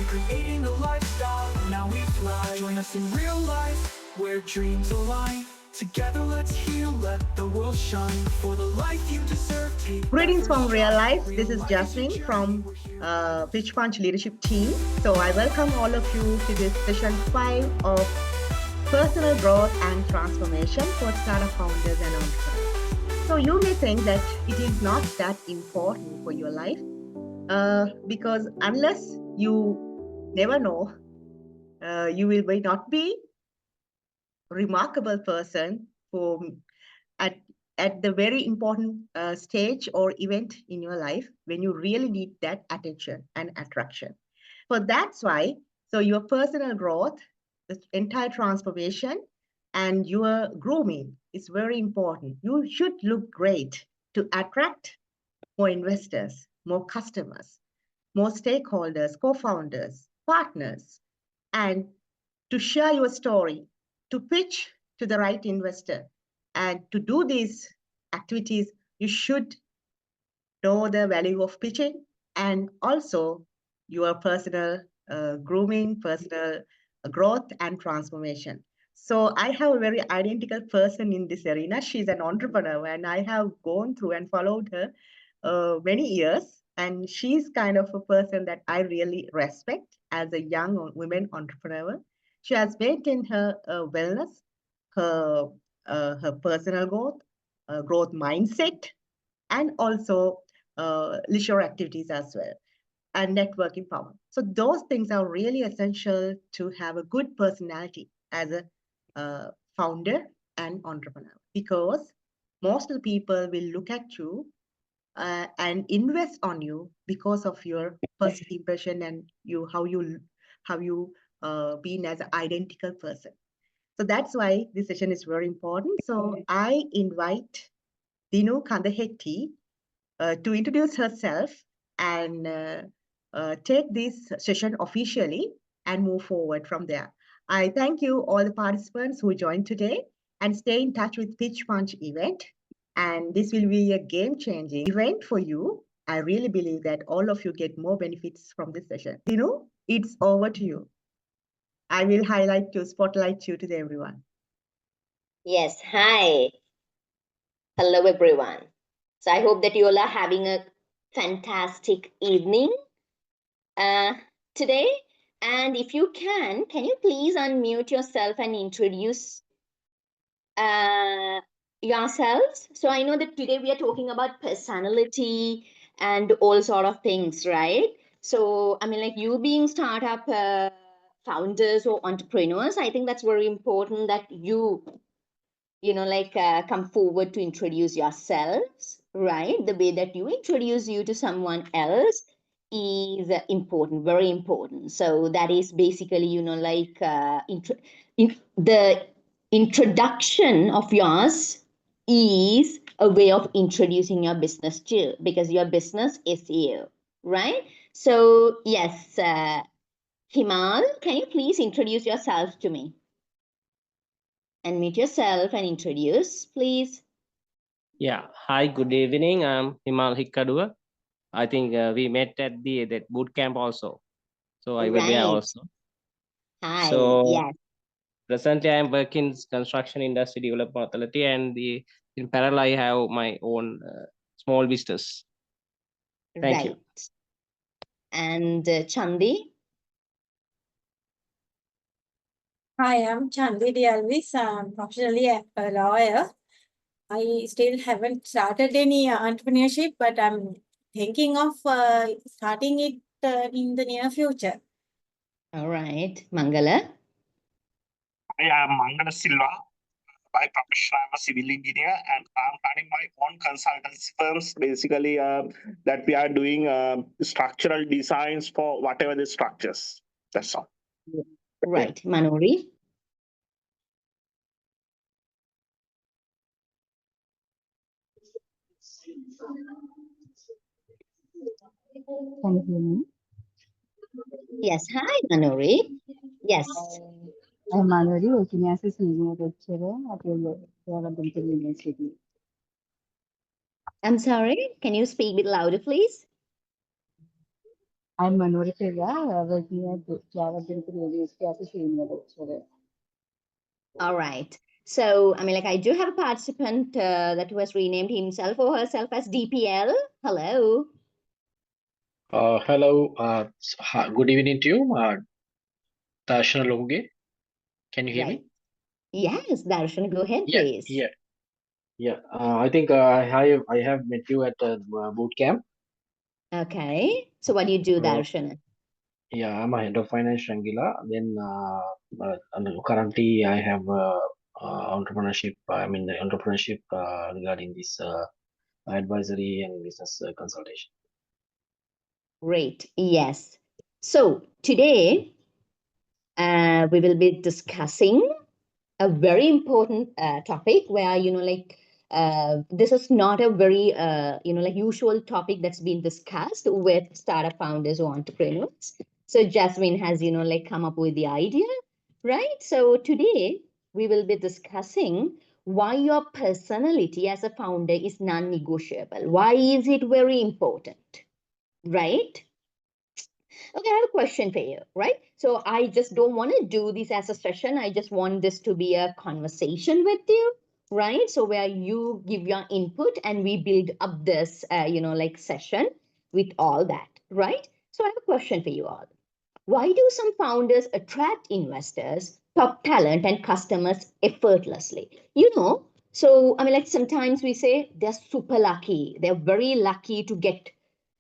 Creating a lifestyle, now we fly. Join us in real life, where dreams align. Together let's heal, let the world shine. For the life you deserve, take Greetings that from first real shot. life. This Real is life Jasmine your journey, from we're here. Pitch Punch Leadership Team. So I welcome all of you to this session 5 of personal growth and transformation for startup founders and entrepreneurs. So you may think that it is not that important for your life because unless you never know, you will not be a remarkable person for at at the very important stage or event in your life when you really need that attention and attraction. So that's why, so your personal growth, the entire transformation, and your grooming is very important. You should look great to attract more investors, more customers, more stakeholders, co-founders, partners, and to share your story, to pitch to the right investor. And to do these activities, you should know the value of pitching and also your personal grooming, personal growth and transformation. So I have a very identical person in this arena. She's an entrepreneur and I have gone through and followed her many years. And she's kind of a person that I really respect as a young women entrepreneur. She has maintained her wellness, her her personal growth mindset, and also leisure activities as well, and networking power. So those things are really essential to have a good personality as a founder and entrepreneur, because most of the people will look at you and invest on you because of your first impression and you how you been as an identical person. So that's why this session is very important. So I invite Dinu Kandahetti to introduce herself and take this session officially and move forward from there. I thank you all the participants who joined today, and stay in touch with Pitch Punch event. And this will be a game-changing event for you. I really believe that all of you get more benefits from this session. Dinu, it's over to you. I will highlight you, spotlight you to everyone. Yes, hi. Hello, everyone. So I hope that you all are having a fantastic evening today. And if you can you please unmute yourself and introduce yourselves? So I know that today we are talking about personality and all sort of things, right? So, I mean, like you being startup founders or entrepreneurs, I think that's very important that you come forward to introduce yourselves, right? The way that you introduce you to someone else is important, very important. So that is basically, the introduction of yours is a way of introducing your business too, because your business is you, right? So yes, Himal, can you please introduce yourself to me? Unmute yourself and introduce, please. Yeah. Hi, good evening. I'm Himal Hikkadua. I think we met at that boot camp also. So I was there also. Hi. So yes. presently I'm working in construction industry development authority, and in parallel I have my own small business. Thank you. And Chandi? Hi, I'm Chandi Dialvis. I'm professionally a lawyer. I still haven't started any entrepreneurship, but I'm thinking of starting it in the near future. All right. Mangala? I am Mangala Silva. By profession, I'm a civil engineer, and I'm running my own consultancy firms. Basically, that we are doing structural designs for whatever the structures. That's all. Right. Manori? Can you hear me? Yes. Hi, Manori. Yes. I'm Manori, working as a senior lecturer at Devadatta University. I'm sorry. Can you speak a bit louder, please? I'm Manori Seva, working at Java Digital University as a senior lecturer. All right. So, I mean, like I do have a participant that was renamed himself or herself as DPL. Hello. Hello, good evening to you, Darshana Loge. Can you hear Right. me? Yes, Darshan, go ahead, Yeah, please. yeah. I think I have met you at boot camp. Okay. So what do you do, Uh, Darshan? yeah, I'm a head of finance Shangila. Then currently I have entrepreneurship. I'm in the entrepreneurship regarding this advisory and business consultation. Great. Yes. So today we will be discussing a very important topic where, this is not a very, like usual topic that's been discussed with startup founders or entrepreneurs. So Jasmine has, like come up with the idea, right? So today we will be discussing why your personality as a founder is non-negotiable. Why is it very important, right? Okay, I have a question for you, right? So I just don't want to do this as a session. I just want this to be a conversation with you, right? So where you give your input and we build up this, like session with all that, right? So I have a question for you all. Why do some founders attract investors, top talent, and customers effortlessly? So I mean, like sometimes we say they're super lucky. They're very lucky to get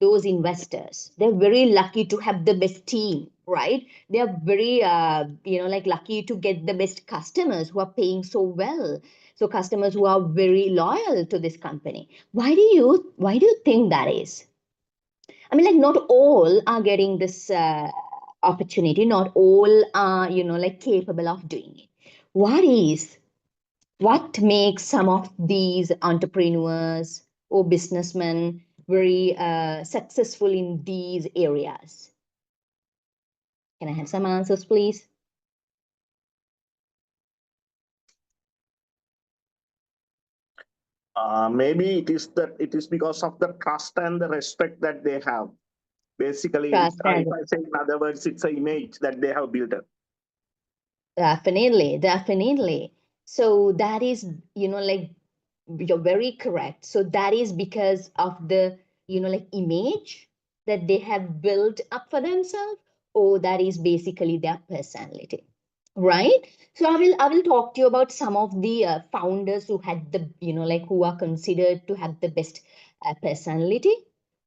those investors. They're very lucky to have the best team, right? They're very, like lucky to get the best customers who are paying so well. So customers who are very loyal to this company. Why do you think that is? I mean, like not all are getting this opportunity. Not all are, like capable of doing it. What makes some of these entrepreneurs or businessmen very successful in these areas? Can I have some answers, please? Maybe it is because of the trust and the respect that they have. Basically, Trust if and I say in other words, it's an image that they have built up. definitely, definitely. So that is, like you're very correct. So that is because of the, like image that they have built up for themselves, or that is basically their personality, right? So I will talk to you about some of the founders who had the, like who are considered to have the best personality.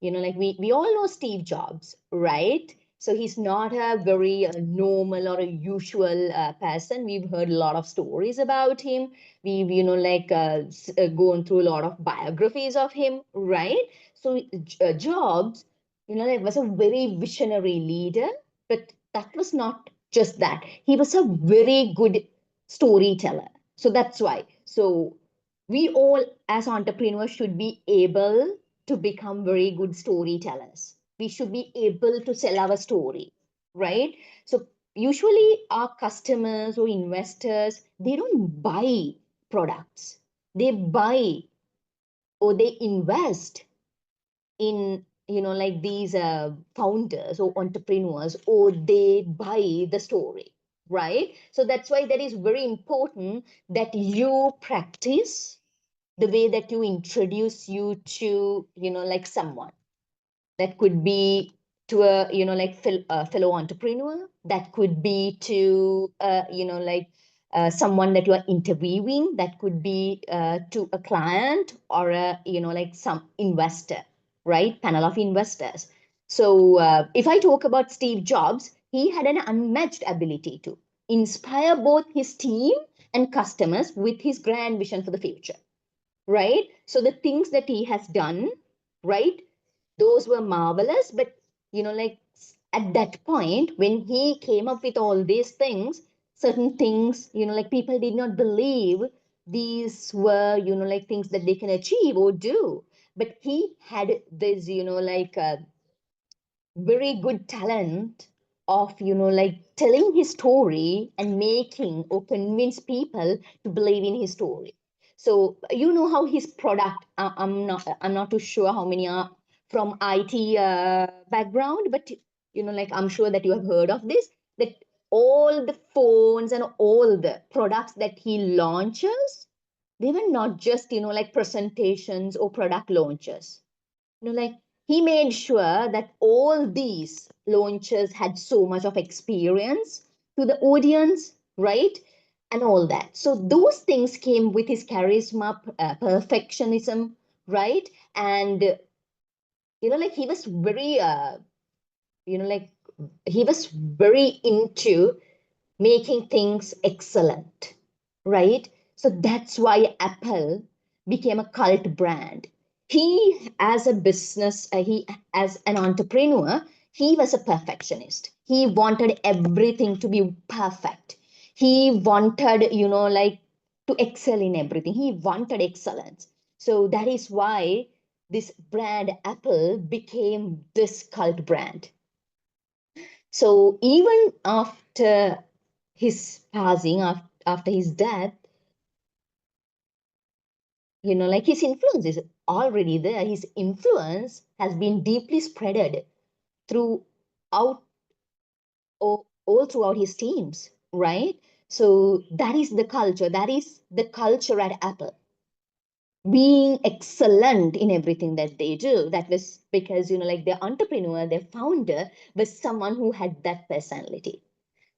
Like we all know Steve Jobs, right? So he's not a very normal or a usual person. We've heard a lot of stories about him. We've, gone through a lot of biographies of him, right? So Jobs, like was a very visionary leader, but that was not just that. He was a very good storyteller. So that's why. So we all as entrepreneurs should be able to become very good storytellers. We should be able to sell our story, right? So usually our customers or investors, they don't buy products. They buy or they invest in, like these founders or entrepreneurs, or they buy the story, right? So that's why that is very important that you practice the way that you introduce you to, like someone. That could be to a, like fellow entrepreneur. That could be to, like someone that you are interviewing. That could be to a client or a, like some investor, right? Panel of investors. So if I talk about Steve Jobs, he had an unmatched ability to inspire both his team and customers with his grand vision for the future, right? So the things that he has done, right, those were marvelous. But like at that point when he came up with all these things, certain things, like people did not believe these were, like things that they can achieve or do. But he had this, like very good talent of, like telling his story and making or convince people to believe in his story. So how his product, I'm not too sure how many are from IT background, but like I'm sure that you have heard of this, that all the phones and all the products that he launches, they were not just, like presentations or product launches. Like he made sure that all these launches had so much of experience to the audience, right? And all that. So those things came with his charisma, perfectionism, right? And, like he was very, like he was very into making things excellent, right? So that's why Apple became a cult brand. He, as a business, he as an entrepreneur, he was a perfectionist. He wanted everything to be perfect. He wanted, like to excel in everything. He wanted excellence. So that is why this brand Apple became this cult brand. So even after his passing, after his death, like his influence is already there. His influence has been deeply spreaded throughout, all throughout his teams, right? So that is the culture. That is the culture at Apple. Being excellent in everything that they do. That was because, like their entrepreneur, their founder was someone who had that personality.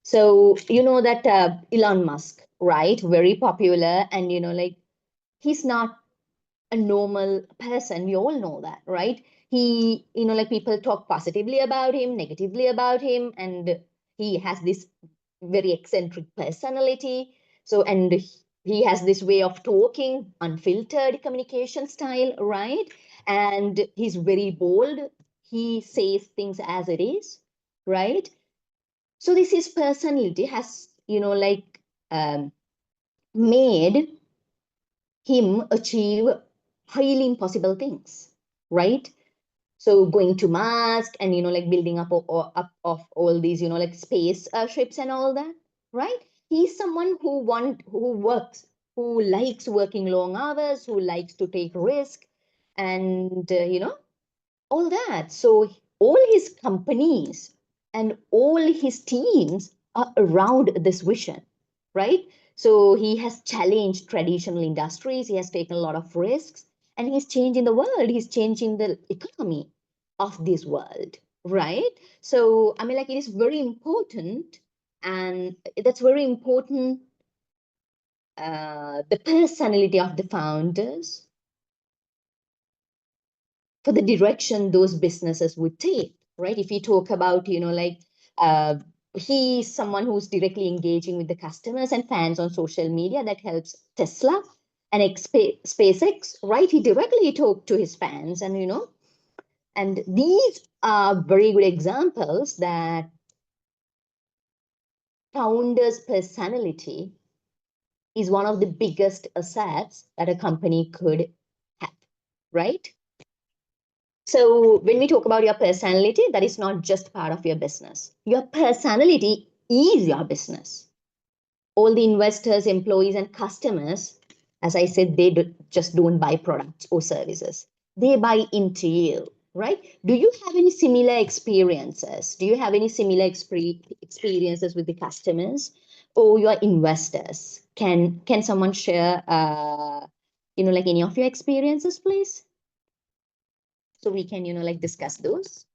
So, that Elon Musk, right? Very popular. And, like he's not a normal person. We all know that, right? He, like people talk positively about him, negatively about him. And he has this very eccentric personality. So, and he has this way of talking, unfiltered communication style, right? And he's very bold. He says things as it is, right? So this his personality has, like made him achieve highly impossible things, right? So going to Mars and, like building up, up of all these, like space ships and all that, right? He's someone who works, who likes working long hours, who likes to take risk and, all that. So all his companies and all his teams are around this vision, right? So he has challenged traditional industries, he has taken a lot of risks, and he's changing the world, he's changing the economy of this world, right? So, I mean, like, it is very important, and that's very important, the personality of the founders for the direction those businesses would take, right? If you talk about, like he's someone who's directly engaging with the customers and fans on social media that helps Tesla and SpaceX, right? He directly talked to his fans and, and these are very good examples that founder's personality is one of the biggest assets that a company could have, right? So when we talk about your personality, that is not just part of your business. Your personality is your business. All the investors, employees, and customers, as I said, they just don't buy products or services. They buy into you, right? Do you have any similar experiences? Do you have any similar experiences with the customers or your investors? Can someone share, like any of your experiences, please? So we can, like discuss those.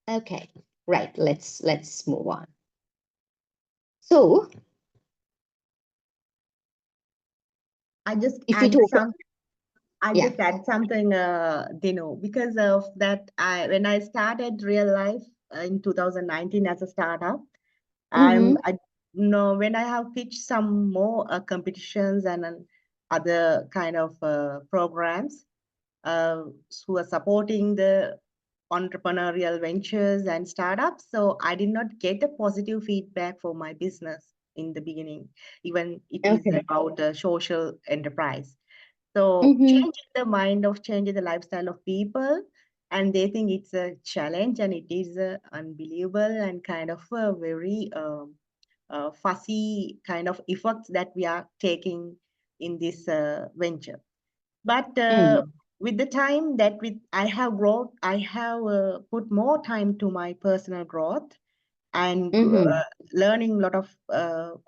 Okay, right. Let's move on. So I just if we add talk, some. I yeah. just add something, Dino, because of that, when I started real life in 2019 as a startup, Mhm. I know when I have pitched some more competitions and other kind of programs who are supporting the entrepreneurial ventures and startups. So I did not get a positive feedback for my business in the beginning, even it is Okay. about a social enterprise. So Mhm. changing the mind of changing the lifestyle of people, and they think it's a challenge, and it is unbelievable and kind of a very fussy kind of efforts that we are taking in this venture. But with the time that I have grown, I have put more time to my personal growth and learning a lot of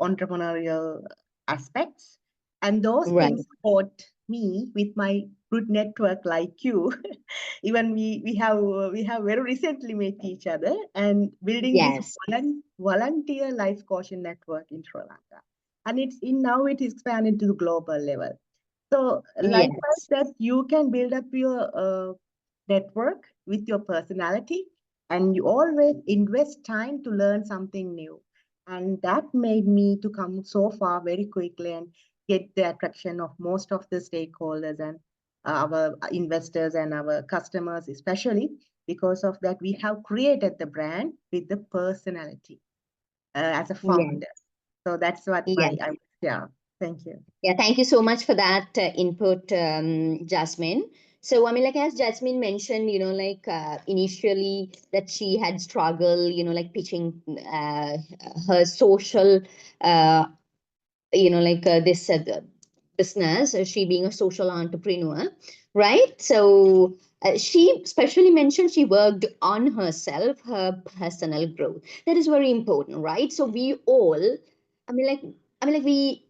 entrepreneurial aspects. And those Right. things support me with my good network like you. Even we have very recently met each other and building this Yes. volunteer life coaching network in Sri Lanka. And now it is expanded to the global level. So likewise, Yes. that you can build up your network with your personality, and you always invest time to learn something new. And that made me to come so far very quickly and get the attraction of most of the stakeholders and our investors and our customers, especially because of that we have created the brand with the personality as a Yes. founder. So that's what Yes. yeah. Thank you. Yeah, thank you so much for that input, Jasmine. So, I mean, like as Jasmine mentioned, like initially that she had struggled, like pitching her social, like this business, she being a social entrepreneur, right? So, she specially mentioned she worked on herself, her personal growth. That is very important, right? So, we all, we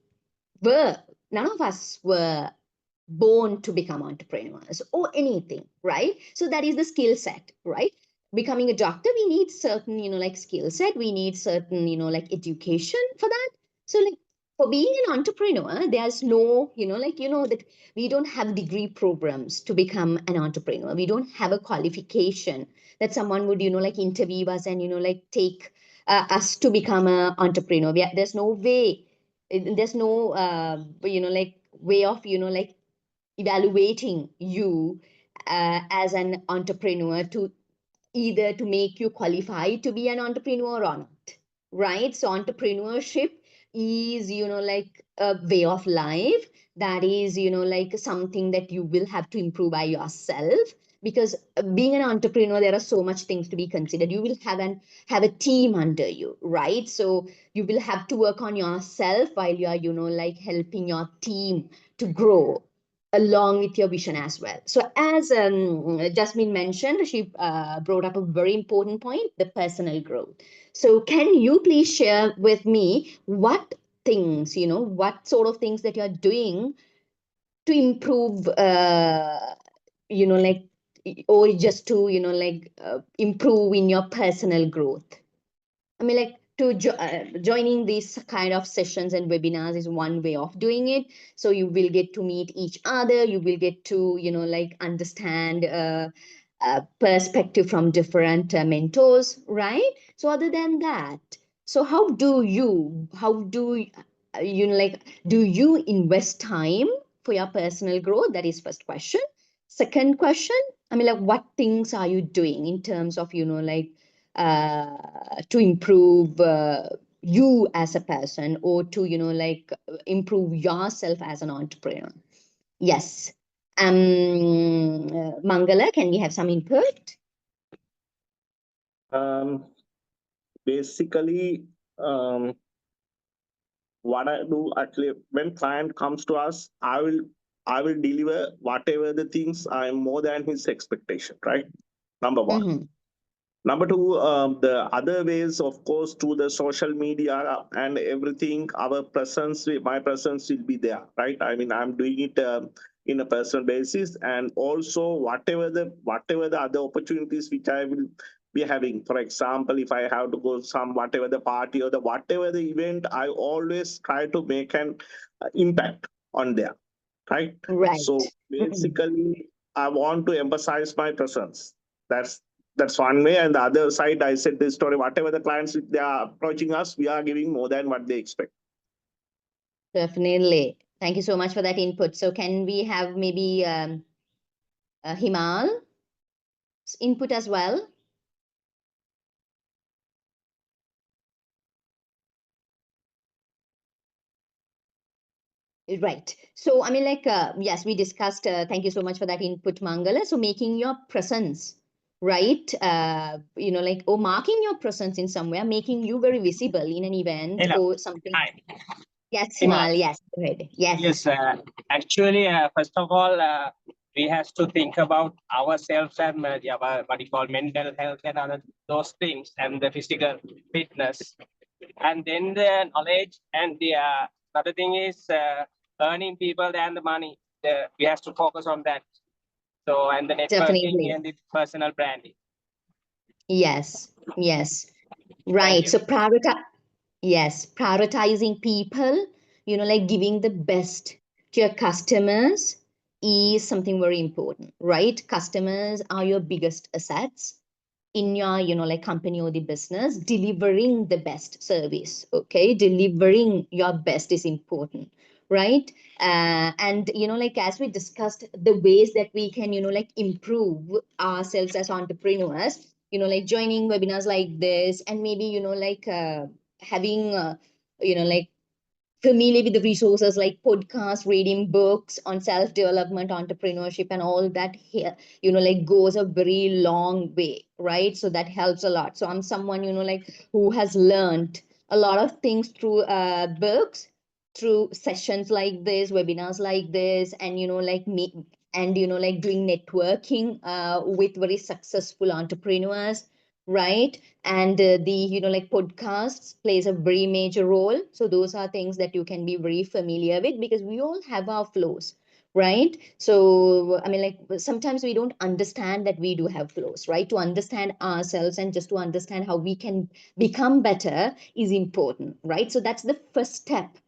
were none of us were born to become entrepreneurs or anything, right? So that is the skill set, right? Becoming a doctor, we need certain like skill set, we need certain like education for that. So like for being an entrepreneur, there's no that we don't have degree programs to become an entrepreneur. We don't have a qualification that someone would like interview us and like take us to become an entrepreneur. There's no way, there's no like way of like evaluating you as an entrepreneur to either to make you qualify to be an entrepreneur or not, right? So entrepreneurship is like a way of life, that is like something that you will have to improve by yourself, because being an entrepreneur, there are so much things to be considered. You will have a team under you, right? So you will have to work on yourself while you are like helping your team to grow along with your vision as well. So as Jasmine mentioned, she brought up a very important point, the personal growth. So can you please share with me what things, what sort of things that you're doing to improve, like, or just to, improve in your personal growth? I mean, like joining these kind of sessions and webinars is one way of doing it. So you will get to meet each other. You will get to, like understand perspective from different mentors, right? So other than that, so how do you, like, do you invest time for your personal growth? That is first question. Second question, I mean, like, what things are you doing in terms of, like, to improve you as a person, or to like improve yourself as an entrepreneur? Yes. Mangala, can we have some input? Basically, what I do actually, when client comes to us, I will deliver whatever the things are more than his expectation, right? Number one. Number two, the other ways, of course, through the social media and everything, our presence, my presence will be there, right? I mean, I'm doing it in a personal basis, and also whatever the other opportunities which I will be having. For example, if I have to go some whatever the party or the whatever the event, I always try to make an impact on there, right? Right. So basically, I want to emphasize my presence. That's one way. And the other side, I said this story, whatever the clients, if they are approaching us, we are giving more than what they expect. Definitely. Thank you so much for that input. So can we have maybe Himal's input as well? Right. So, I mean, like, yes, we discussed, thank you so much for that input, Mangala. So making your presence right? Like, or marking your presence in somewhere, making you very visible in an event Hello. or something. Hi. Yes, Himal. Himal, yes, go ahead. Yes. Yes, actually, first of all, we have to think about ourselves and what you call mental health and other those things, and the physical fitness, and then the knowledge, and the other thing is earning people and the money. We have to focus on that. So, and the networking Definitely. and the personal branding. Yes, yes. Thank Right. you. So prioritizing people, like giving the best to your customers is something very important, right? Customers are your biggest assets in your, like company or the business. Delivering the best service, okay? Delivering your best is important, right? And, like as we discussed, the ways that we can, like improve ourselves as entrepreneurs, like joining webinars like this, and maybe, like having, like familiar with the resources like podcasts, reading books on self-development, entrepreneurship, and all that here, like goes a very long way, right? So that helps a lot. So I'm someone, like who has learned a lot of things through books, through sessions like this, webinars like this, and, like me, and, like doing networking with very successful entrepreneurs, right? And the like podcasts plays a very major role. So those are things that you can be very familiar with, because we all have our flows, right? So I mean, like sometimes we don't understand that we do have flows, right? To understand ourselves and just to understand how we can become better is important, right? So that's the first step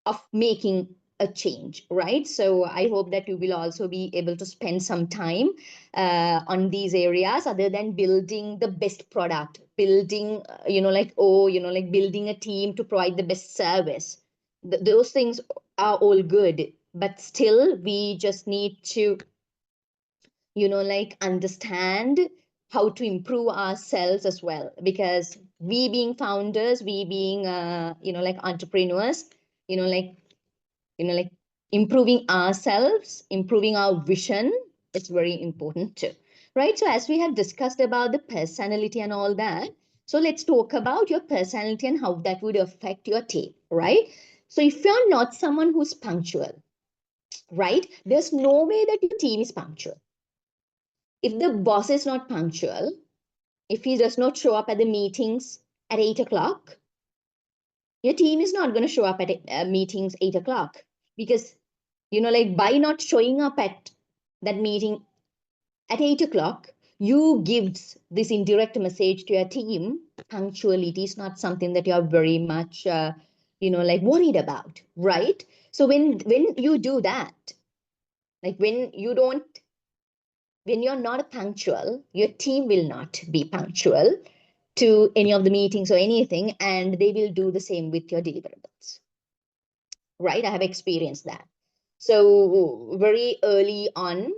of making a change, right? So I hope that you will also be able to spend some time on these areas, other than building the best product, building, like building a team to provide the best service. Those things are all good, but still we just need to, like understand how to improve ourselves as well, because we being founders, we being, like entrepreneurs, like like improving ourselves, improving our vision, it's very important too, right? So as we have discussed about the personality and all that, so let's talk about your personality and how that would affect your team, right? So if you're not someone who's punctual, right, there's no way that your team is punctual. If the boss is not punctual, if he does not show up at the meetings at 8 o'clock, your team is not going to show up at meetings 8 o'clock, because like by not showing up at that meeting at 8 o'clock, you gives this indirect message to your team. Punctuality is not something that you're very much, like worried about, right? So when you do that, like when you're not punctual, your team will not be punctual to any of the meetings or anything, and they will do the same with your deliverables, right? I have experienced that. So very early on,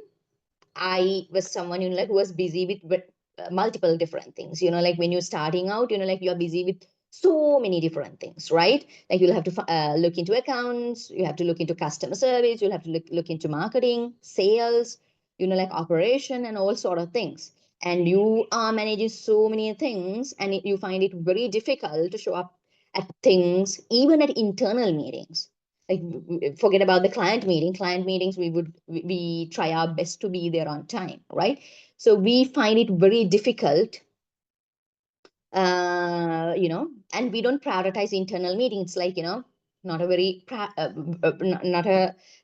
I was someone, like who was busy with multiple different things, like when you're starting out, like you're busy with so many different things, right? Like you'll have to look into accounts, you have to look into customer service, you'll have to look into marketing, sales, like operation and all sort of things. And you are managing so many things, and you find it very difficult to show up at things, even at internal meetings. Like forget about the client meetings, we try our best to be there on time, right? So we find it very difficult, and we don't prioritize internal meetings, like, not a very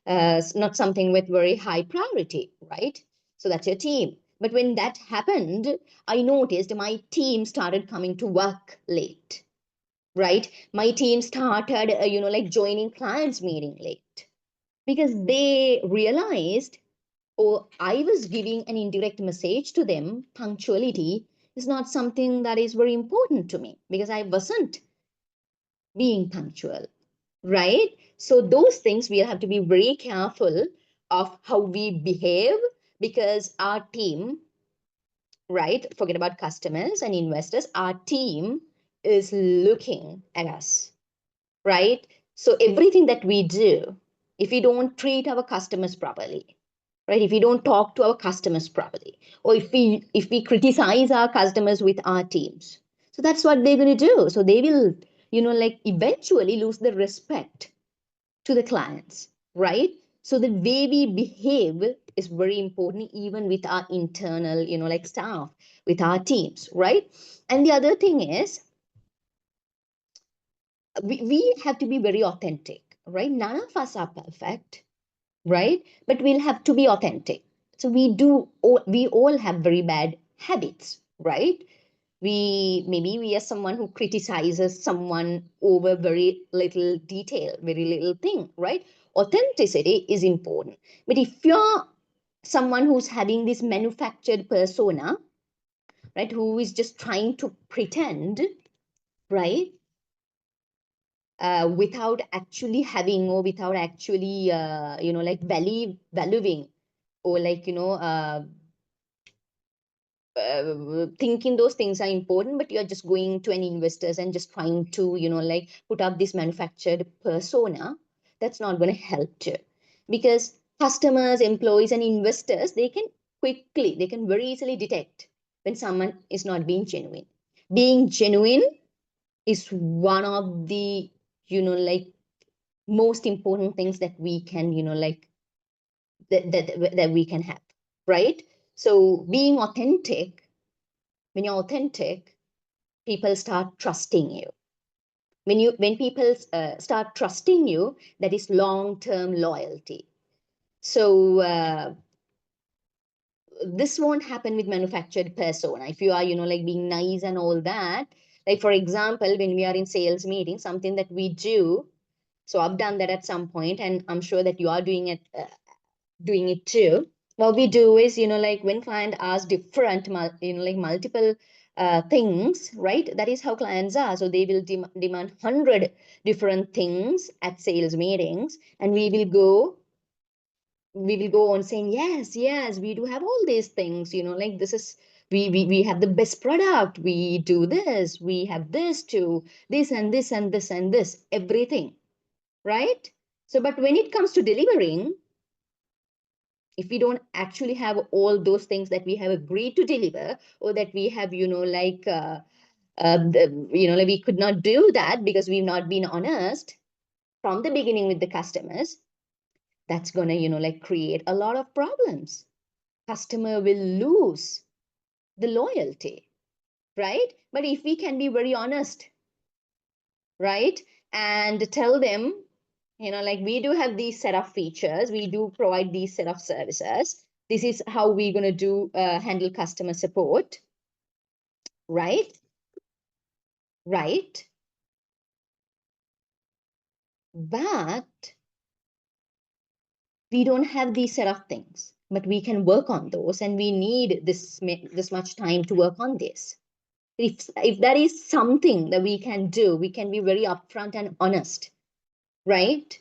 not something with very high priority, right? So that's your team. But when that happened, I noticed my team started coming to work late, right? My team started, like joining clients meeting late, because they realized, oh, I was giving an indirect message to them. Punctuality is not something that is very important to me, because I wasn't being punctual, right? So those things we have to be very careful of how we behave, because our team, right, forget about customers and investors, our team is looking at us, right? So everything that we do, if we don't treat our customers properly, right? If we don't talk to our customers properly, or if we criticize our customers with our teams, so that's what they're going to do. So they will, like eventually lose the respect to the clients, right? So the way we behave is very important, even with our internal, like staff, with our teams, right? And the other thing is, we have to be very authentic, right? None of us are perfect, right? But we'll have to be authentic. So we all have very bad habits, right? Maybe we are someone who criticizes someone over very little detail, very little thing, right? Authenticity is important. But if you're someone who's having this manufactured persona, right, who is just trying to pretend, right, without actually having, or without actually, like valuing, or like, thinking those things are important, but you're just going to an investors and just trying to, like put up this manufactured persona, that's not going to help you. Because customers, employees, and investors, they can very easily detect when someone is not being genuine. Being genuine is one of the, like most important things that we can, like that we can have, right? So being authentic, when you're authentic, people start trusting you. When people start trusting you, that is long-term loyalty. So this won't happen with manufactured persona. If you are, like being nice and all that, like for example, when we are in sales meeting, something that we do, so I've done that at some point, and I'm sure that you are doing it too. What we do is, like when client asks different, like multiple things, right? That is how clients are. So they will demand 100 different things at sales meetings, and we will go on saying, yes, we do have all these things, like this is, we have the best product, we do this, we have this too, this and this and this and this, everything, right? So, but when it comes to delivering, if we don't actually have all those things that we have agreed to deliver, or that we have, like, like we could not do that because we've not been honest from the beginning with the customers, that's going to, like create a lot of problems. Customer will lose the loyalty, right? But if we can be very honest, right, and tell them, like we do have these set of features, we do provide these set of services, this is how we're going to do handle customer support, right? But we don't have these set of things, but we can work on those, and we need this much time to work on this. If that is something that we can do, we can be very upfront and honest, right?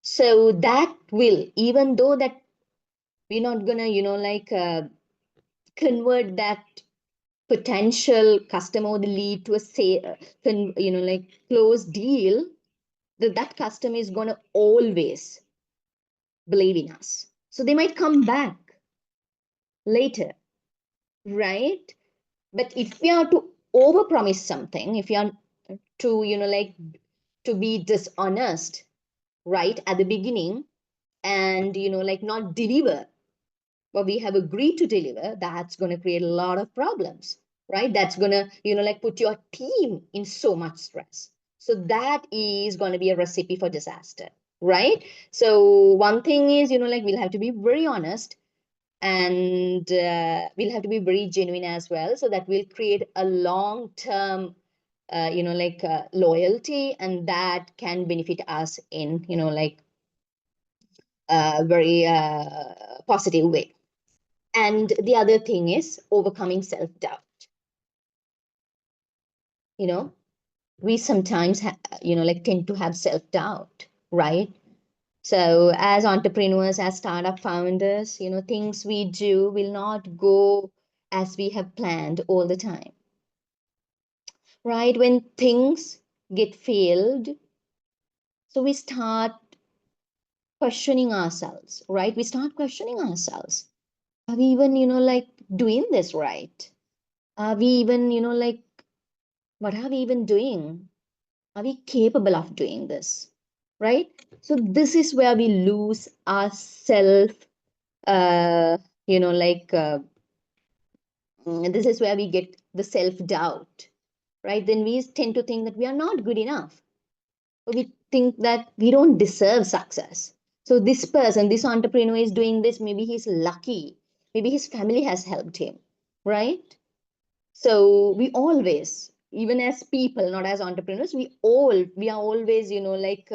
So that will, even though that we're not gonna, like convert that potential customer or the lead to a like close deal, that customer is gonna always believe in us. So they might come back later, right? But if we are to overpromise something, if you are to, like to be dishonest, right, at the beginning, and, like not deliver what we have agreed to deliver, that's going to create a lot of problems, right? That's going to, like put your team in so much stress. So that is going to be a recipe for disaster, right? So one thing is, like we'll have to be very honest, and we'll have to be very genuine as well. So that will create a long-term, like loyalty, and that can benefit us in, like a very positive way. And the other thing is overcoming self-doubt. We sometimes like tend to have self-doubt, right? So as entrepreneurs, as startup founders, things we do will not go as we have planned all the time, right? When things get failed, so we start questioning ourselves, right? We start questioning ourselves. Are we even, like doing this right? Are we even, like, what are we even doing? Are we capable of doing this? Right? So this is where we lose our self, uh, like, this is where we get the self doubt, right? Then we tend to think that we are not good enough. We think that we don't deserve success. So this person, this entrepreneur is doing this, maybe he's lucky, maybe his family has helped him, right? So we always, even as people, not as entrepreneurs, we are always, like,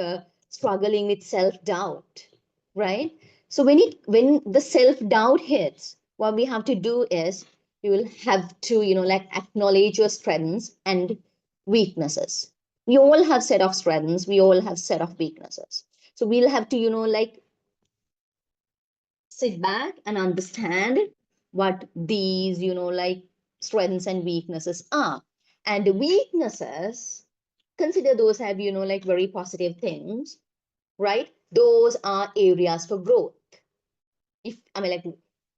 struggling with self-doubt, right? So when the self-doubt hits, what we have to do is you will have to, like, acknowledge your strengths and weaknesses. We all have set of strengths, we all have set of weaknesses. So we'll have to, like, sit back and understand what these, like, strengths and weaknesses are. And the weaknesses, consider those have, like, very positive things, right? Those are areas for growth. If I mean, like,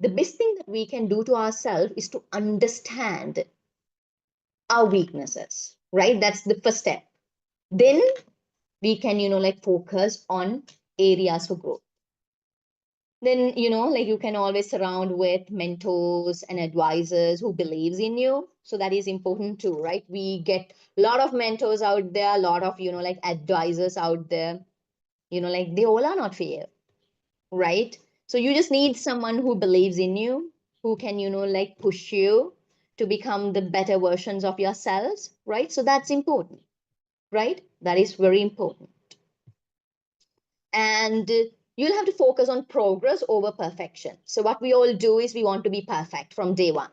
the best thing that we can do to ourselves is to understand our weaknesses, right? That's the first step. Then we can, like, focus on areas for growth. Then, like, you can always surround with mentors and advisors who believes in you. So that is important too, right? We get a lot of mentors out there, a lot of, like, advisors out there, like, they all are not fair, right? So you just need someone who believes in you, who can, like, push you to become the better versions of yourselves, right? So that's important, right? That is very important. And you'll have to focus on progress over perfection. So what we all do is we want to be perfect from day one.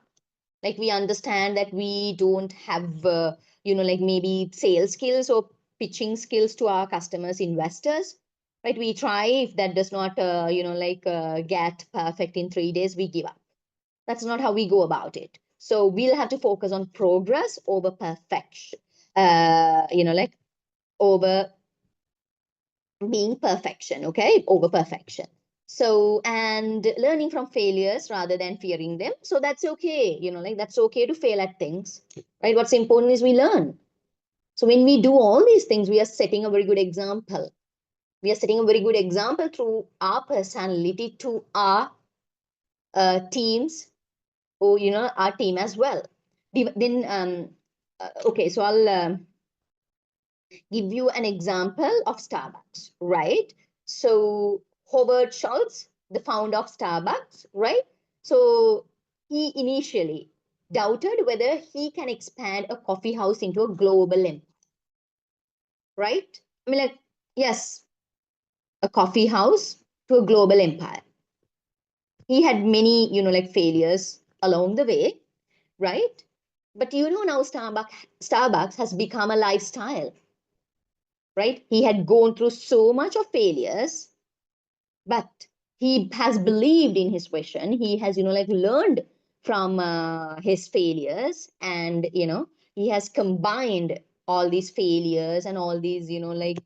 Like, we understand that we don't have, like, maybe sales skills or pitching skills to our customers, investors, right? We try. If that does not, like, get perfect in 3 days, we give up. That's not how we go about it. So we'll have to focus on progress over perfection, like, over being perfection, okay, over perfection. So, and learning from failures rather than fearing them. So that's okay, like, that's okay to fail at things, right? What's important is we learn. So when we do all these things, we are setting a very good example. We are setting a very good example through our personality to our teams, or, our team as well. Then, okay, so I'll give you an example of Starbucks, right? So Howard Schultz, the founder of Starbucks, right? So he initially doubted whether he can expand a coffee house into a global empire, right? I mean, like, yes, a coffee house to a global empire. He had many, like, failures along the way, right? But, now Starbucks has become a lifestyle, right? He had gone through so much of failures, but he has believed in his vision. He has, like, learned from his failures, and, he has combined all these failures and all these, like,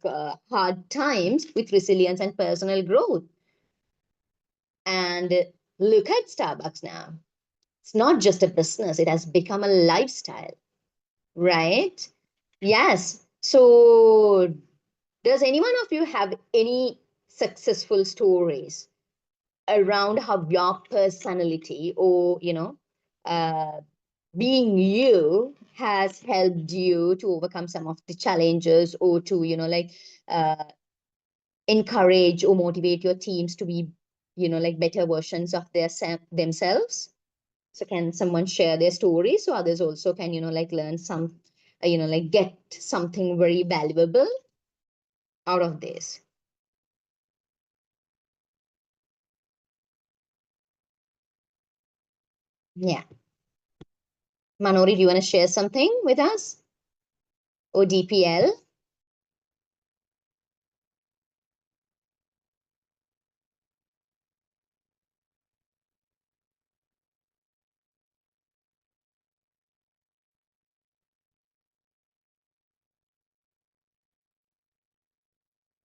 hard times with resilience and personal growth. And look at Starbucks now. It's not just a business, it has become a lifestyle, right? Yes. So does any one of you have any successful stories around how your personality, or, being you, has helped you to overcome some of the challenges, or to, like, uh, encourage or motivate your teams to be, like, better versions of themselves? So can someone share their story so others also can, like, learn some, like, get something very valuable out of this? Yeah. Manori, do you want to share something with us? Or DPL?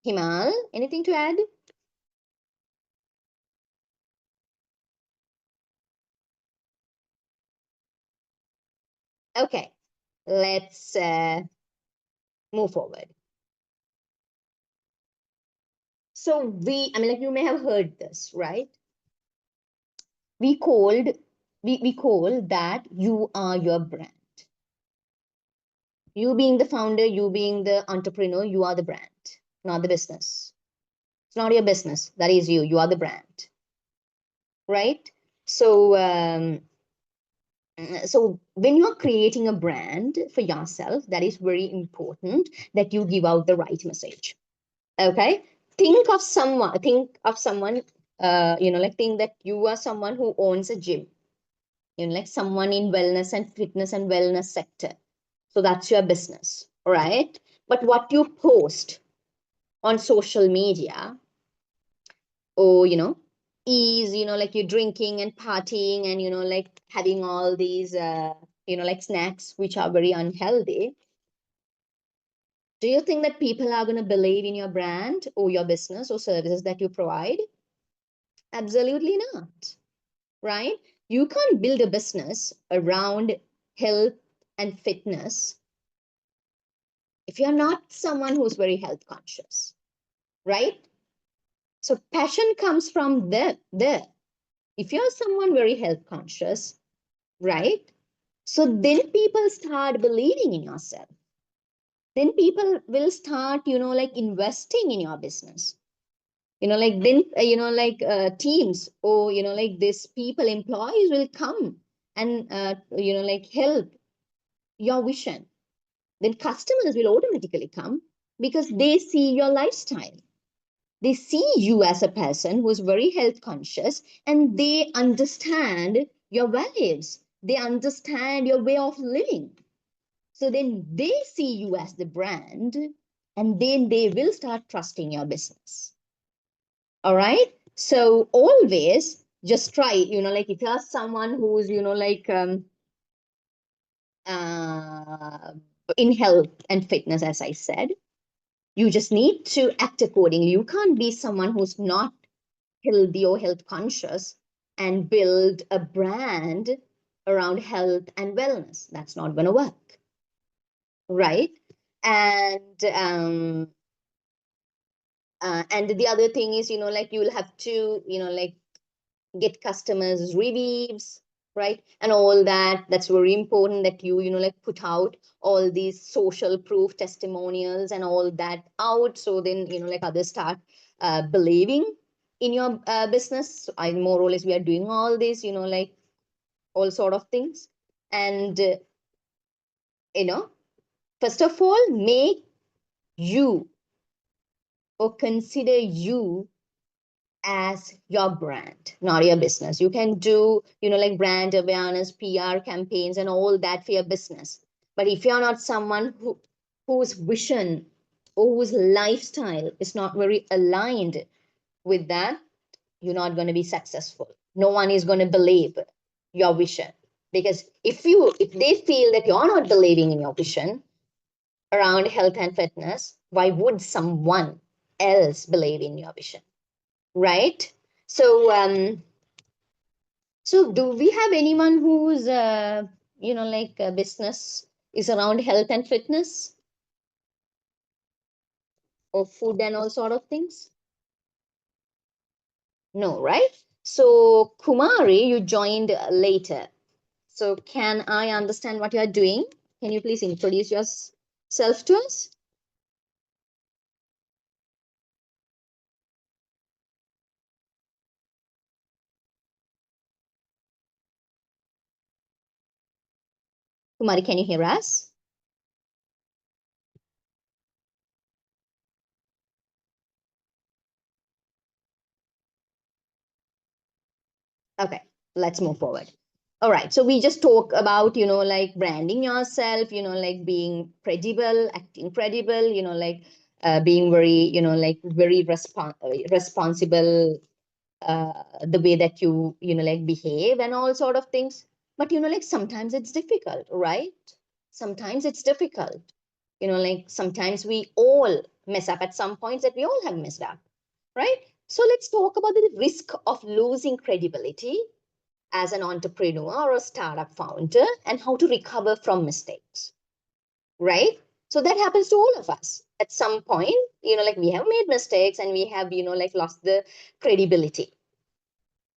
Himal, anything to add? Okay, let's move forward. So I mean, like you may have heard this, right? We call that you are your brand. You being the founder, you being the entrepreneur, you are the brand, not the business. It's not your business. That is you. You are the brand, right? So, so when you're creating a brand for yourself, that is very important that you give out the right message. Okay, think of someone, like think that you are someone who owns a gym, like someone in wellness and fitness and wellness sector. So that's your business, right? But what you post on social media, or is like you're drinking and partying and like having all these like snacks which are very unhealthy. Do you think that people are going to believe in your brand or your business or services that you provide? Absolutely not, right? You can't build a business around health and fitness if you're not someone who's very health conscious, right? So passion comes from there. If you're someone very health conscious, right? So then people start believing in yourself. Then people will start, like investing in your business. Like then, teams or, like this people, employees will come and, like help your vision. Then customers will automatically come because they see your lifestyle. They see you as a person who is very health conscious and they understand your values. They understand your way of living. So then they see you as the brand and then they will start trusting your business. All right. So always just try, like if you're someone who's, like in health and fitness, as I said, you just need to act accordingly. You can't be someone who's not healthy or health conscious and build a brand around health and wellness. That's not going to work. Right. And the other thing is, like you'll have to, like get customers reviews, right? And all that. That's very important that you, like put out all these social proof testimonials and all that out. So then, like others start believing in your business. So I more or less, we are doing all this, like all sort of things. And, first of all, make you or consider you as your brand, not your business. You can do, like brand awareness, PR campaigns and all that for your business. But if you're not someone whose vision or whose lifestyle is not very aligned with that, you're not going to be successful. No one is going to believe your vision. Because if they feel that you're not believing in your vision around health and fitness, why would someone else believe in your vision? Right? So, so do we have anyone who's, like a business is around health and fitness or food and all sort of things? No, right? So Kumari, you joined later. So can I understand what you're doing? Can you please introduce yourself to us? Kumari, can you hear us? Okay, let's move forward. All right, so we just talk about, like branding yourself, like being credible, acting credible, like being very, like very responsible, the way that you, like behave and all sort of things. But, like sometimes it's difficult, right? Sometimes it's difficult. Like sometimes we all mess up at some points that we all have messed up, right? So let's talk about the risk of losing credibility as an entrepreneur or a startup founder and how to recover from mistakes, right? So that happens to all of us at some point, like we have made mistakes and we have, like lost the credibility.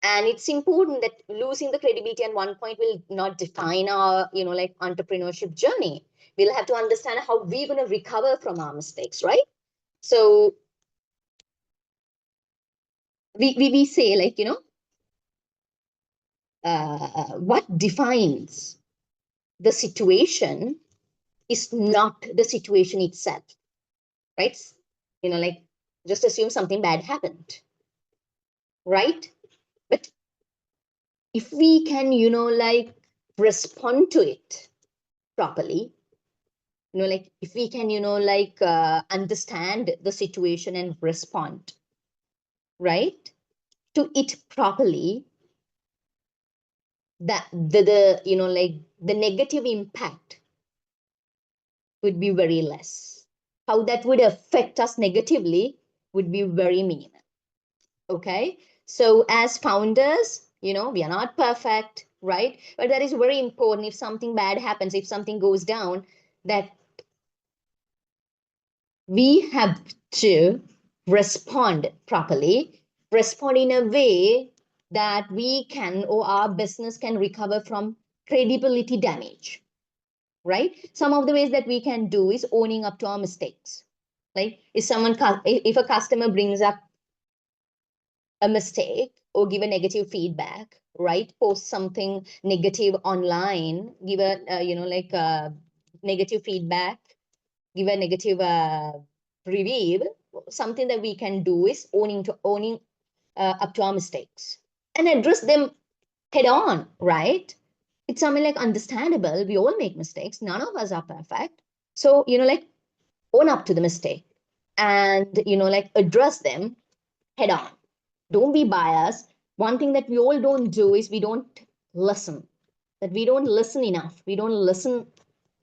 And it's important that losing the credibility at one point will not define our, like entrepreneurship journey. We'll have to understand how we're going to recover from our mistakes, right? So we say like, what defines the situation is not the situation itself, right? Like just assume something bad happened, right? But if we can, like respond to it properly, like if we can, like understand the situation and respond, right, to it properly, that the like the negative impact would be very less. How that would affect us negatively would be very minimal. Okay, so as founders, we are not perfect, right? But that is very important. If something bad happens, if something goes down, that we have to respond properly, respond in a way that we can, or our business can recover from credibility damage, right? Some of the ways that we can do is owning up to our mistakes. Like if a customer brings up a mistake or give a negative feedback, right? Post something negative online, give a, like negative feedback, give a negative review. Something that we can do is owning up to our mistakes and address them head on, right? It's something like understandable. We all make mistakes. None of us are perfect. So, like own up to the mistake and, like address them head on. Don't be biased. One thing that we all don't do is we don't listen. That we don't listen enough. We don't listen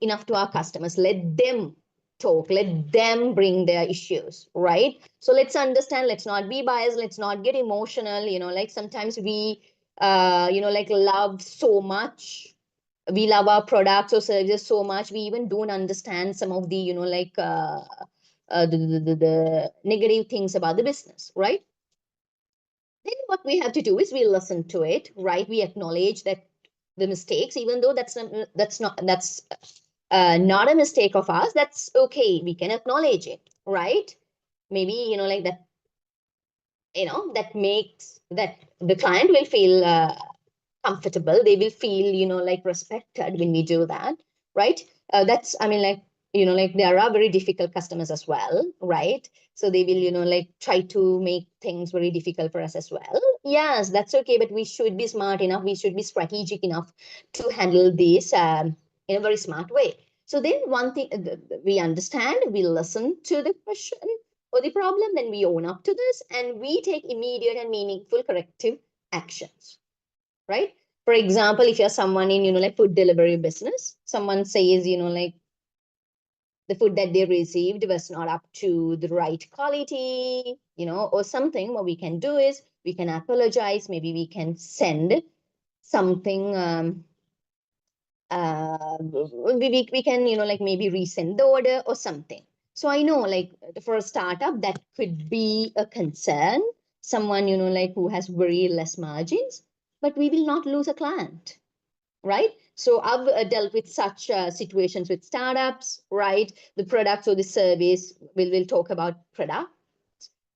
enough to our customers. Let them talk. Let them bring their issues, right? So let's understand. Let's not be biased. Let's not get emotional. Like sometimes we, like love so much. We love our products or services so much. We even don't understand some of the, like the negative things about the business, right? Then what we have to do is we listen to it, right? We acknowledge that the mistakes, even though that's not a mistake of ours, that's okay. We can acknowledge it, right? Maybe, like that, that makes that the client will feel comfortable. They will feel, like respected when we do that, right? That's, I mean, like, like there are very difficult customers as well, right? So they will, like try to make things very difficult for us as well. Yes, that's okay, but we should be smart enough. We should be strategic enough to handle this in a very smart way. So then one thing, we understand, we listen to the question or the problem, then we own up to this and we take immediate and meaningful corrective actions, right? For example, if you're someone in, like food delivery business, someone says, like the food that they received was not up to the right quality, or something, what we can do is we can apologize. Maybe we can send something, we can, like maybe resend the order or something. So I know like for a startup that could be a concern, someone, like who has very less margins, but we will not lose a client, right? So I've dealt with such situations with startups, right? The products or the service, we'll talk about products,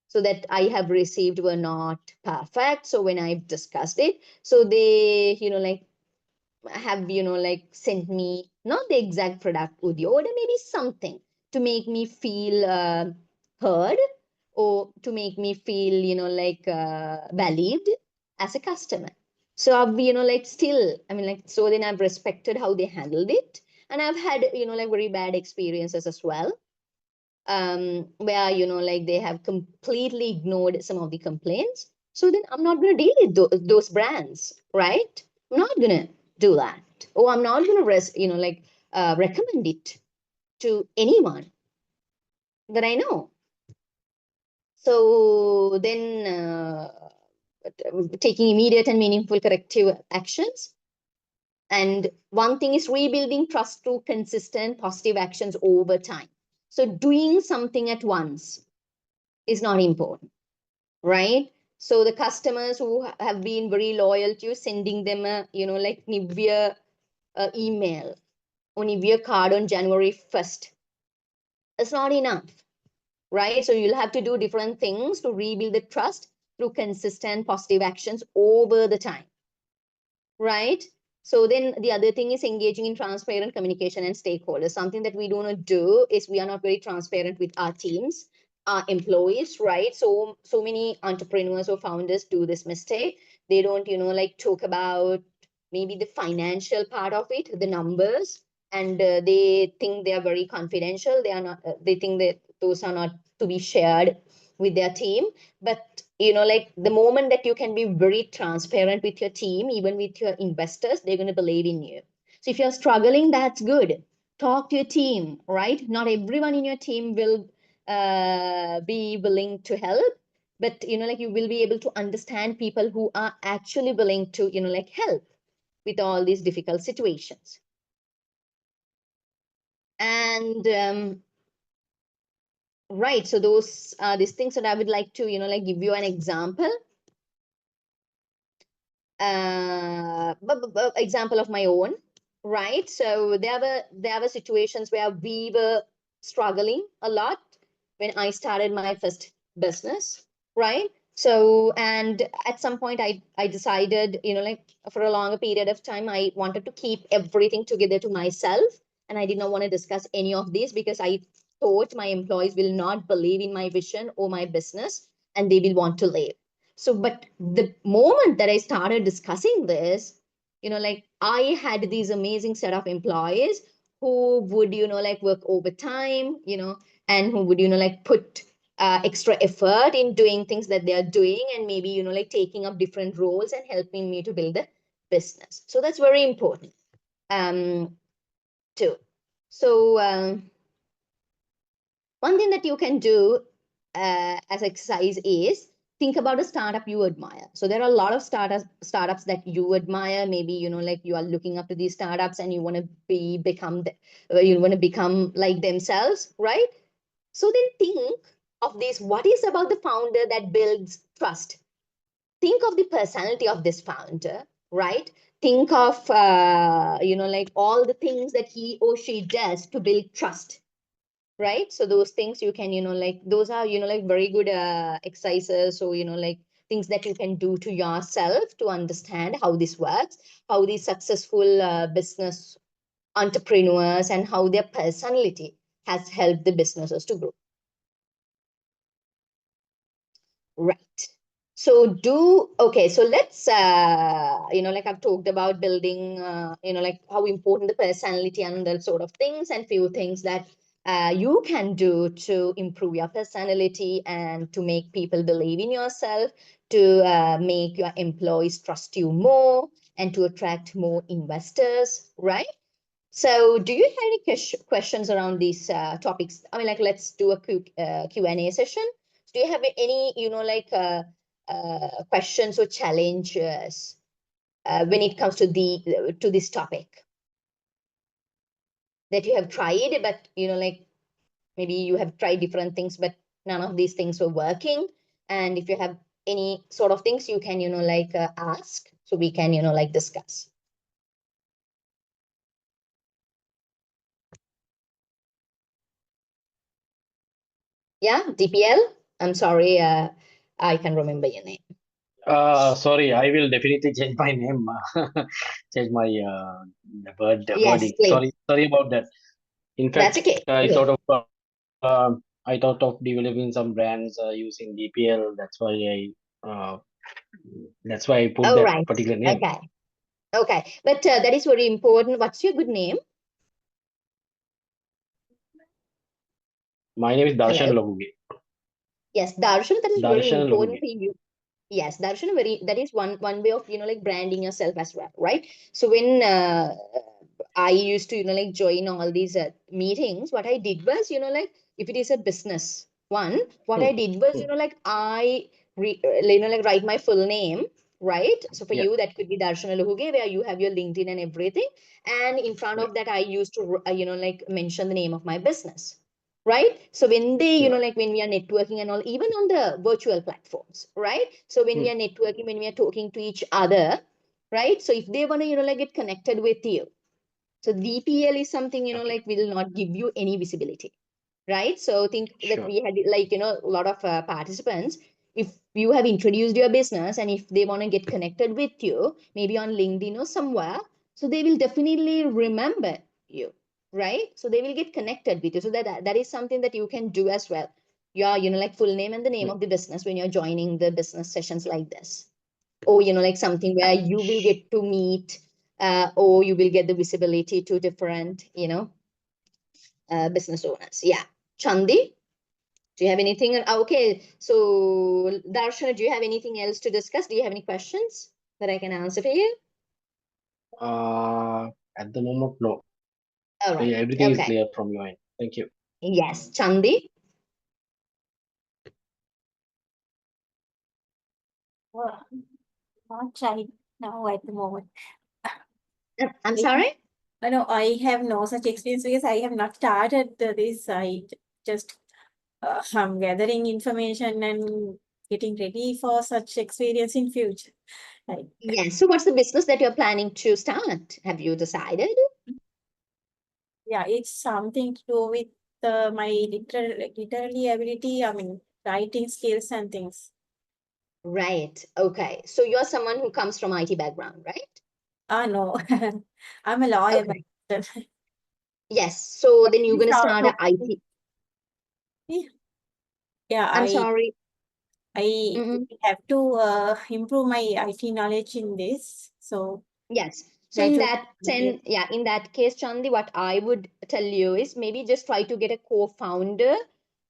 so that I have received were not perfect. So when I've discussed it, so they, like have, like sent me not the exact product or the order, maybe something to make me feel heard or to make me feel, like valued as a customer. So I've, like still, I mean, like, so then I've respected how they handled it. And I've had, like very bad experiences as well, where, like they have completely ignored some of the complaints. So then I'm not going to deal with those brands, right? I'm not going to do that. Or I'm not going to, recommend it to anyone that I know. So then taking immediate and meaningful corrective actions. And one thing is rebuilding trust through consistent positive actions over time. So doing something at once is not important, right? So the customers who have been very loyal to you, sending them a, like Nivea email or Nivea card on January 1st, it's not enough, right? So you'll have to do different things to rebuild the trust through consistent positive actions over the time, right? So then the other thing is engaging in transparent communication and stakeholders. Something that we do not do is we are not very transparent with our teams, our employees, right? So many entrepreneurs or founders do this mistake. They don't, like talk about maybe the financial part of it, the numbers, and they think they are very confidential. They are not, they think that those are not to be shared with their team. But like the moment that you can be very transparent with your team, even with your investors, they're going to believe in you. So if you're struggling, that's good. Talk to your team, right? Not everyone in your team will be willing to help, but like you will be able to understand people who are actually willing to like help with all these difficult situations. And right, so those are these things that I would like to like give you an example. Example of my own, right? So there were situations where we were struggling a lot when I started my first business, right? So, and at some point I decided, like for a longer period of time, I wanted to keep everything together to myself. And I did not want to discuss any of this because I thought my employees will not believe in my vision or my business and they will want to leave. So, but the moment that I started discussing this, like I had these amazing set of employees who would, like work overtime, and who would, like put extra effort in doing things that they are doing and maybe, like taking up different roles and helping me to build the business. So that's very important too. So one thing that you can do as exercise is think about a startup you admire. So there are a lot of startups that you admire. Maybe, like you are looking up to these startups and you want to become like themselves, right? So then think of this. What is about the founder that builds trust? Think of the personality of this founder, right? Think of, like all the things that he or she does to build trust, right? So those things you can, like those are, like very good exercises. So, like things that you can do to yourself to understand how this works, how these successful business entrepreneurs and how their personality has helped the businesses to grow. Right. So okay, so let's, like I've talked about building, like how important the personality and that sort of things, and few things that you can do to improve your personality and to make people believe in yourself, to make your employees trust you more and to attract more investors, right? So do you have any questions around these topics? I mean, like, let's do a quick Q&A session. Do you have any, like questions or challenges when it comes to this topic that you have tried, but, like maybe you have tried different things, but none of these things were working. And if you have any sort of things, you can, like ask, so we can, like discuss. Yeah, DPL. I'm sorry, I can remember your name. Sorry, I will definitely change my name, change my Yes, wording. please. Sorry about that. In That's fact, okay. I Okay. thought of developing some brands using DPL. That's why I put All that right. particular name. Okay. Okay. But that is very important. What's your good name? My name is Darshan Hello. Loguge. Yes, Darshan, that is very Darshan important Loguge. for you. Yes, Darshan, that is one way of, like branding yourself as well, right? So when I used to, like join all these meetings, what I did was, like if it is a business one, what I did was, like I like write my full name, right? So for Yeah. you, that could be Darshana Luhuge, where you have your LinkedIn and everything. And in front Yeah. of that, I used to, like mention the name of my business, right? So when they, Yeah. like when we are networking and all, even on the virtual platforms, right? So when we Hmm. are networking, when we are talking to each other, right? So if they want to, like get connected with you, so VPL is something, Okay. like will not give you any visibility, right? So think that Sure. we had like, a lot of participants. If you have introduced your business and if they want to get connected with you, maybe on LinkedIn or somewhere, so they will definitely remember you, right? So they will get connected with you. So that is something that you can do as well. Your, like full name and the name Hmm. of the business when you're joining the business sessions like this. Or, like something where you will get to meet, or you will get the visibility to different, business owners. Yeah. Chandi, do you have anything? Okay, so Darshana, do you have anything else to discuss? Do you have any questions that I can answer for you? At the moment, no. All right. Everything is Okay. clear from your end. Thank you. Yes. Chandi? Well, not right now at the moment. I'm sorry? I know I have no such experience because I have not started this. I just I'm gathering information and getting ready for such experience in future. Like, Yes. So what's the business that you're planning to start? Have you decided? yeah, it's something to do with my literary ability. I mean, writing skills and things. Right. Okay. So you're someone who comes from IT background, right? No, I'm a lawyer. Okay. But, Yes. So but then you're this going to start a also- IT. yeah, I'm sorry. I Mm-mm. have to improve my IT knowledge in this. So Yes. So try in to that sense, yeah, in that case, Chandi, what I would tell you is maybe just try to get a co-founder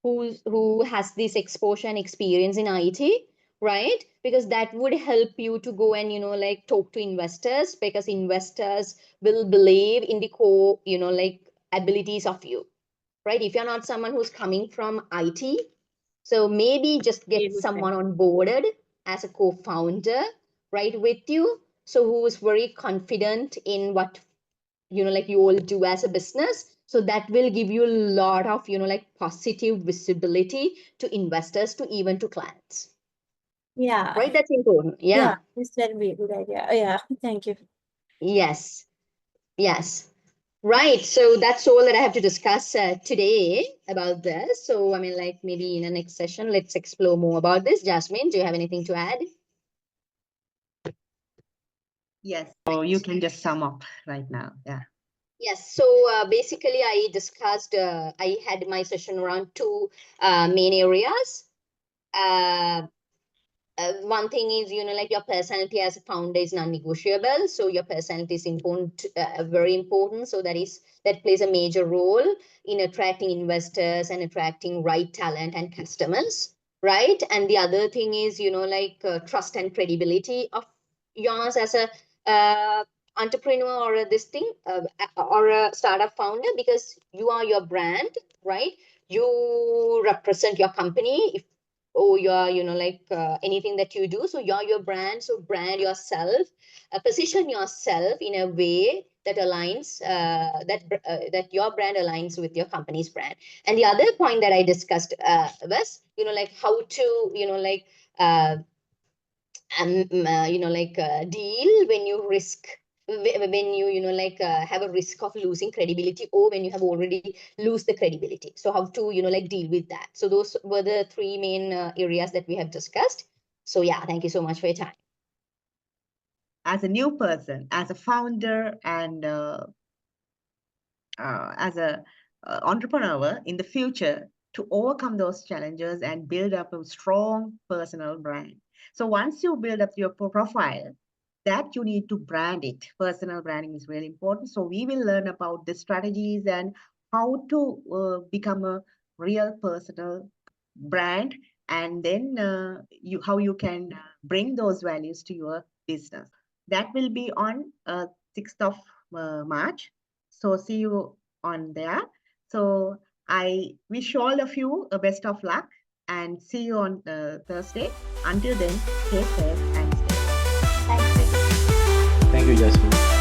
who has this exposure and experience in IT, right? Because that would help you to go and, like talk to investors, because investors will believe in the core, like abilities of you, right? If you're not someone who's coming from IT, so maybe just be get able to- someone onboarded as a co-founder, right, with you. So who is very confident in what, like you all do as a business. So that will give you a lot of, like positive visibility to investors, to even to clients, Yeah, right? That's important. yeah, Yeah. this will be a good idea. Yeah, thank you. Yes. Yes. Right. So that's all that I have to discuss today about this. So, I mean, like maybe in the next session, let's explore more about this. Jasmine, do you have anything to add? Yes. So you can just sum up right now. Yeah. Yes. So basically, I discussed, I had my session around two main areas. One thing is, like your personality as a founder is non-negotiable. So your personality is important, very important. So that plays a major role in attracting investors and attracting right talent and customers, right? And the other thing is, like trust and credibility of yours as a entrepreneur or this thing or a startup founder, because you are your brand, right? You represent your company. If or your like anything that you do, so you're your brand, so brand yourself, position yourself in a way that aligns that your brand aligns with your company's brand. And the other point that I discussed was like how to like deal when you risk when you like have a risk of losing credibility, or when you have already lose the credibility, so how to like deal with that. So those were the three main areas that we have discussed. So yeah, thank you so much for your time. As a new person, as a founder, and as a entrepreneur in the future, to overcome those challenges and build up a strong personal brand. So once you build up your profile, that you need to brand it. Personal branding is really important. So we will learn about the strategies and how to become a real personal brand, and then how you can bring those values to your business. That will be on 6th of March. So see you on there. So I wish all of you a best of luck and see you on Thursday. Until then, stay safe and stay. Thank you. Thank you, Jasmine.